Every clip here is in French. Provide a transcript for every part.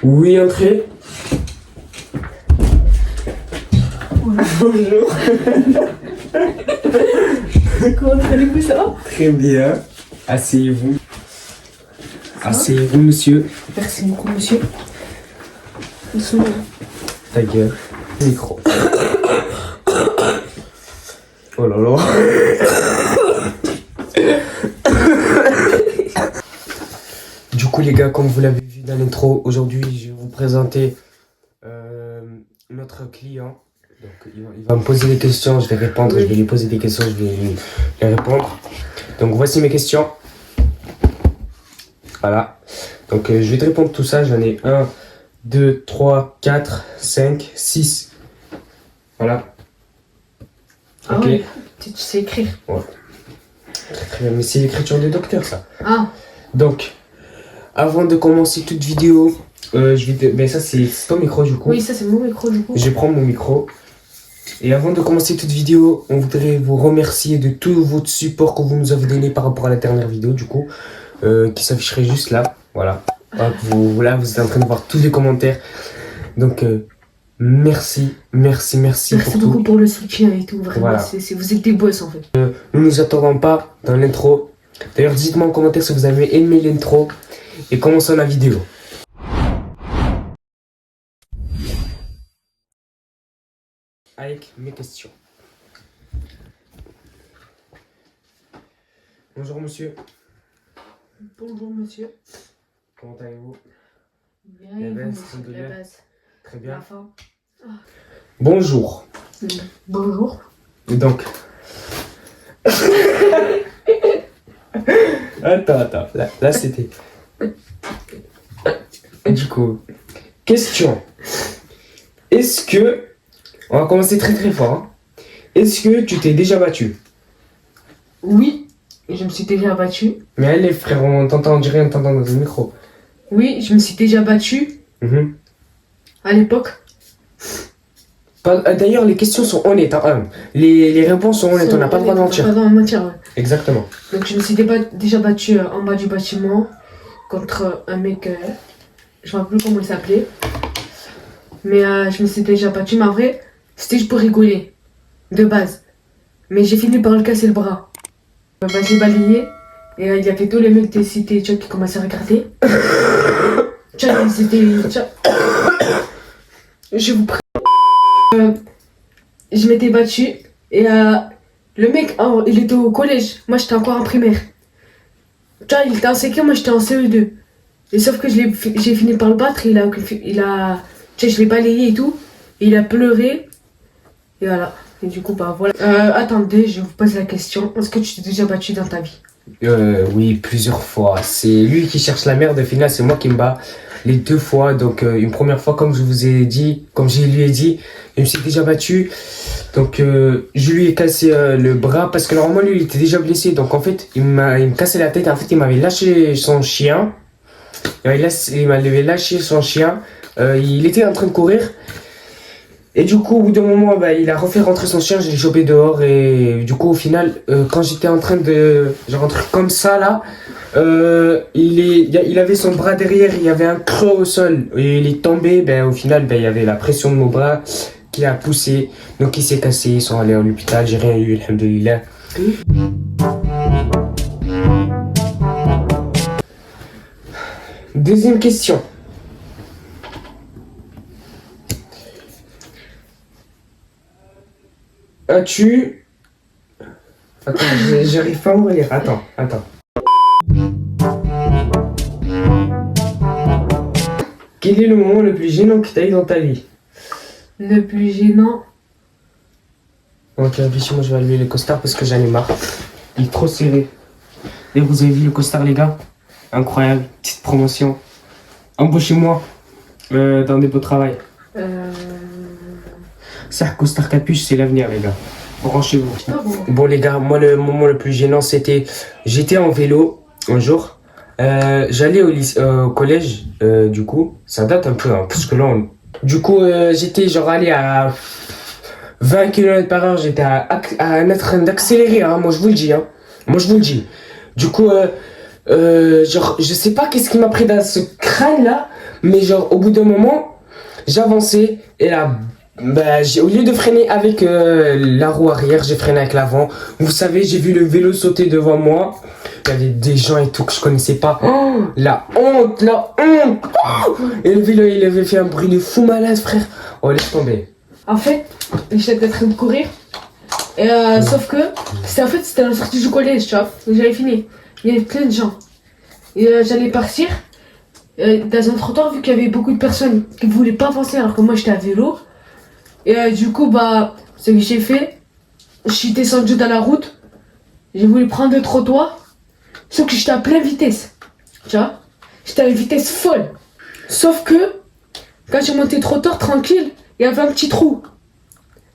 Oui, entrez. Bonjour. Comment allez-vous, ça va? Très bien. Asseyez-vous. Asseyez-vous, monsieur. Merci beaucoup, monsieur. Doucement. Ta gueule. Micro. Oh là là. Du coup, les gars, comme vous l'avez vu dans l'intro, aujourd'hui, je vais vous présenter notre client. Donc, il va me poser des questions, je vais répondre, je vais lui poser des questions, je vais lui répondre. Donc, voici mes questions. Voilà. Donc, je vais te répondre tout ça. J'en ai 1, 2, 3, 4, 5, 6. Voilà. Ah Ok. ouais, tu sais écrire. Ouais. Très bien, mais c'est l'écriture de docteur, ça. Ah, Donc, avant de commencer toute vidéo, je vais te... Ben ça, c'est ton micro, du coup. oui, ça c'est mon micro du coup. Je vais prendre mon micro. Et avant de commencer toute vidéo, on voudrait vous remercier de tout votre support que vous nous avez donné par rapport à la dernière vidéo, du coup, qui s'afficherait juste là. Voilà. Hop, vous êtes en train de voir tous les commentaires. Donc, merci Merci pour beaucoup tout. pour le soutien et tout. Vraiment, Voilà. vous êtes des boss en fait. Nous nous attendons pas dans l'intro. D'ailleurs, dites-moi en commentaire si vous avez aimé l'intro. Et commençons la vidéo. Avec mes questions. Bonjour monsieur, Bonjour monsieur. comment allez-vous? Bien, La et vous, base, monsieur, alhamdoulilah. la base. Très La bien. fin. Bonjour. Bonjour. Et donc... attends, là c'était... Du coup, question. Est-ce que... On va commencer très fort. Hein. Est-ce que tu t'es déjà battu? Oui, je me suis déjà battue. Mais allez frère, on t'entend, on dirait on t'entend dans le micro. Oui, je me suis déjà battue Mhm. à l'époque. D'ailleurs, les questions sont honnêtes. Hein. Les réponses sont honnêtes, on n'a pas le droit de mentir. Pas le droit de mentir, ouais. Exactement. Donc je me suis déjà battue en bas du bâtiment contre un mec, je ne me rappelle plus comment il s'appelait. Mais je me suis déjà battue, mais en vrai, c'était juste pour rigoler, de base. Mais j'ai fini par le casser le bras. J'ai balayé et il y avait tous les mecs de cité qui commençaient à regarder. Je vous prie. Je m'étais battue et le mec, il était au collège. Moi, j'étais encore en primaire. Tu vois, il était en CQ, moi, j'étais en CE2. Et sauf que j'ai fini par le battre. Tu sais, je l'ai balayé et tout. Et il a pleuré. Et voilà. Et du coup, bah voilà. Attendez, je vous pose la question. Est-ce que tu t'es déjà battu dans ta vie? Oui, plusieurs fois. C'est lui qui cherche la merde, au final, c'est moi qui me bats les 2 fois. Donc, une première fois, comme je vous ai dit, comme je lui ai dit, il me s'est déjà battu. Donc, je lui ai cassé le bras parce que normalement, lui, il était déjà blessé. Donc, en fait, il me cassait la tête. En fait, il m'avait lâché son chien. Il m'avait lâché son chien. Il était en train de courir. Et du coup, au bout d'un moment, bah, il a refait rentrer son chien, je l'ai chopé dehors. Et du coup, au final, quand j'étais en train de... Genre un truc comme ça, là, il avait son bras derrière, il y avait un creux au sol. Et il est tombé, ben, au final, ben, il y avait la pression de mon bras qui a poussé. Donc il s'est cassé, ils sont allés à l'hôpital, j'ai rien eu, alhamdoulilah. Deuxième question. As-tu... Attends, j'arrive pas à me relire. Attends. Quel est le moment le plus gênant que tu as eu dans ta vie? Le plus gênant. Ok, réfléchis, moi je vais allumer le costard parce que j'en ai marre. Il est trop serré. Et vous avez vu le costard, les gars? Incroyable, petite promotion. Embauchez-moi dans des beaux travail. Ça, costard capuche, c'est l'avenir, les gars. Branchez-vous. Ah bon. Bon, les gars, moi, le moment le plus gênant, c'était... J'étais en vélo un jour. J'allais au collège, du coup. Ça date un peu, hein, parce que là, du coup, j'étais genre allé à 20 km/h. J'étais en train d'accélérer, hein, moi, je vous le dis. Hein. Moi, je vous le dis. Du coup, genre, je sais pas qu'est-ce qui m'a pris dans ce crâne-là. Mais genre, au bout d'un moment, j'avançais et là, bah, au lieu de freiner avec la roue arrière, j'ai freiné avec l'avant. Vous savez, j'ai vu le vélo sauter devant moi. Il y avait des gens et tout que je connaissais pas. Oh, la honte, la honte. Oh, et le vélo, il avait fait un bruit de fou malade, frère. Oh, laisse tomber. En fait, j'étais en train de courir. Et sauf que, c'était la sortie du collège, tu vois. Donc, j'avais fini. Il y avait plein de gens. Et j'allais partir dans un trottoir vu qu'il y avait beaucoup de personnes qui ne voulaient pas avancer alors que moi j'étais à vélo. Et du coup, bah, ce que j'ai fait, je suis descendu dans la route. J'ai voulu prendre le trottoir. Sauf que j'étais à pleine vitesse. Tu vois. J'étais à une vitesse folle. Sauf que, quand j'ai monté le trottoir tranquille, il y avait un petit trou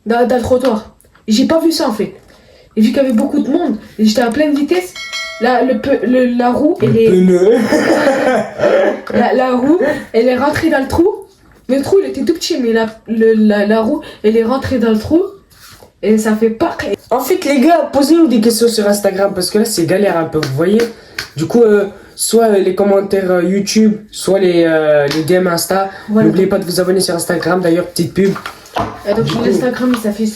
dans le trottoir. Et j'ai pas vu ça en fait. Et vu qu'il y avait beaucoup de monde, et j'étais à pleine vitesse, la roue, elle est. la roue, elle est rentrée dans le trou. Mais le trou, il était tout petit, mais la roue, elle est rentrée dans le trou. Et ça fait pas. En fait, les gars, posez-nous des questions sur Instagram parce que là, c'est galère un peu, vous voyez. Du coup, soit les commentaires YouTube, soit les DM Insta. Voilà. N'oubliez pas de vous abonner sur Instagram, d'ailleurs, petite pub. Donc, l'Instagram, il s'affiche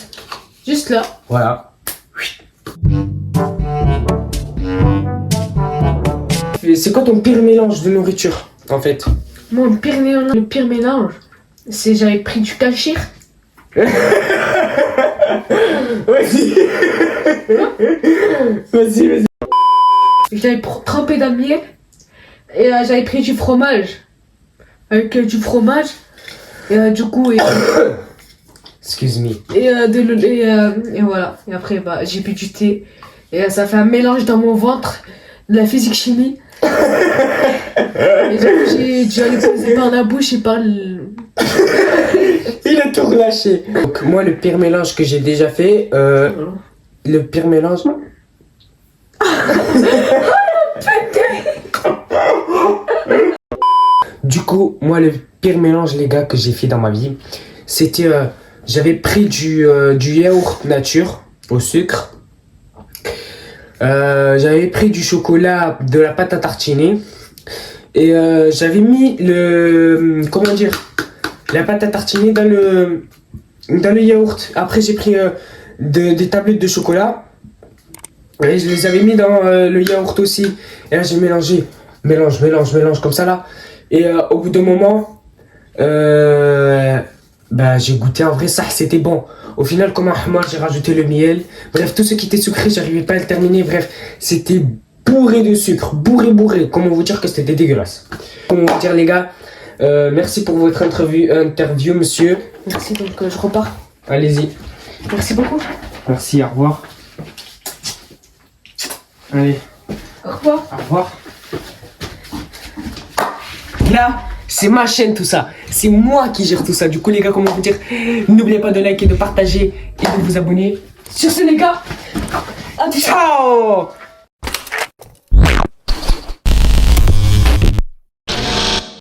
juste là. Voilà. C'est quoi ton pire mélange de nourriture, en fait? Mon pire mélange, c'est j'avais pris du cachir. Vas-y. Vas-y. J'avais trempé dans le miel et j'avais pris du fromage. Avec du fromage et du coup. Excuse me. Et voilà. Et après, bah, j'ai bu du thé. Et ça fait un mélange dans mon ventre de la physique-chimie. Et j'ai dû aller poser par la bouche et par le. Il a tout relâché. Donc, moi, le pire mélange que j'ai déjà fait, le pire mélange. Du coup, moi, le pire mélange, les gars, que j'ai fait dans ma vie, c'était. J'avais pris du yaourt nature au sucre. J'avais pris du chocolat, de la pâte à tartiner. Et j'avais mis comment dire, la pâte à tartiner dans le yaourt. Après, j'ai pris des tablettes de chocolat. Et je les avais mis dans le yaourt aussi. Et là, j'ai mélangé. Mélange, comme ça là. Et au bout d'un moment, bah, j'ai goûté en vrai ça, c'était bon. Au final, comme un hamar, j'ai rajouté le miel. Bref, tout ce qui était sucré, j'arrivais pas à le terminer. Bref, c'était bourré de sucre. Bourré. Comment vous dire que c'était dégueulasse. Comment vous dire, les gars, merci pour votre interview, monsieur. Merci, donc je repars. Allez-y. Merci beaucoup. Merci, au revoir. Allez. Au revoir. Au revoir. Là, c'est ma chaîne tout ça. C'est moi qui gère tout ça. Du coup, les gars, comment vous dire, n'oubliez pas de liker, de partager et de vous abonner. Sur ce, les gars. Ciao.